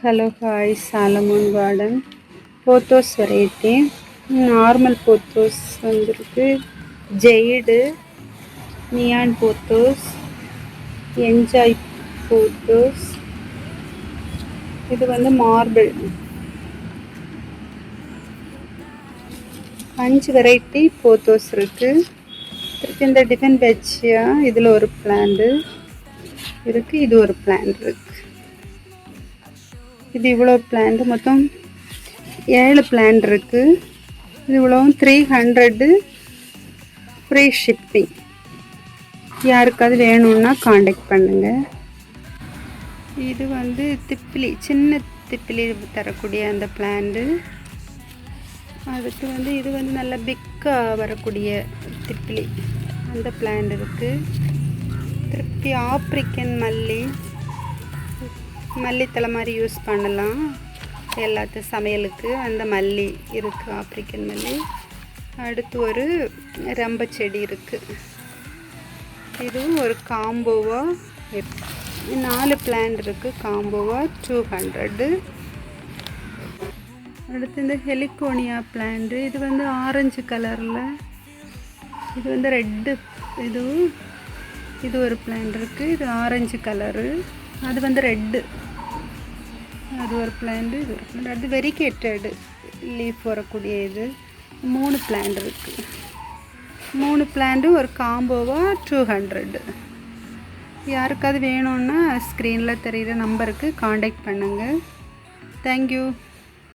Hello, hi, Salomon Garden. Pothos variety. Normal pothos வந்திருக்கு. Jade, neon pothos, enjoy pothos. இது வந்து marble. 5 variety pothos இருக்கு. இந்த tiffin பெட்சியா இதுல ஒரு பிளான்ட் இருக்கு. இது ஒரு பிளான்ட் இருக்கு. இது இவ்வளோ பிளான்ட் மொத்தம் 7 பிளான்ட் இருக்கு. இது இவ்வளவும் 300 ஃப்ரீ ஷிப்பிங். யாருக்காவது வேணும்னா காண்டாக்ட் பண்ணுங்க. இது வந்து திப்பிலி, சின்ன திப்பிலி தரக்கூடிய அந்த பிளான்ட். அதுக்கு வந்து இது வந்து நல்ல பிக்காக வரக்கூடிய திப்பிலி அந்த பிளான்ட் இருக்கு. திருப்பி ஆப்ரிக்கன் மல்லித்தலை மாதிரி யூஸ் பண்ணலாம் எல்லாத்தையும் சமையலுக்கு. அந்த மல்லி இருக்குது, ஆப்ரிக்கன் மல்லி. அடுத்து ஒரு ரம்ப செடி இருக்குது. இதுவும் ஒரு காம்போவாக 4 பிளான்ட் இருக்குது. காம்போவாக 200. அடுத்து இந்த ஹெலிகோனியா பிளான்ட். இது வந்து ஆரஞ்சு கலரில், இது வந்து ரெட்டு. இது ஒரு பிளான்ட் இருக்குது. இது ஆரஞ்சு கலரு, அது வந்து ரெட்டு. அது ஒரு பிளான்ட், இது ஒரு பிளான்ட். அது வெரிகேட்டடு லீஃப் வரக்கூடிய இது. 3 பிளான்ட் இருக்குது. 3 பிளான்ட்டு ஒரு காம்போவாக 200. யாருக்காவது வேணும்னா ஸ்க்ரீனில் தெரிகிற நம்பருக்கு காண்டாக்ட் பண்ணுங்கள். தேங்க்யூ.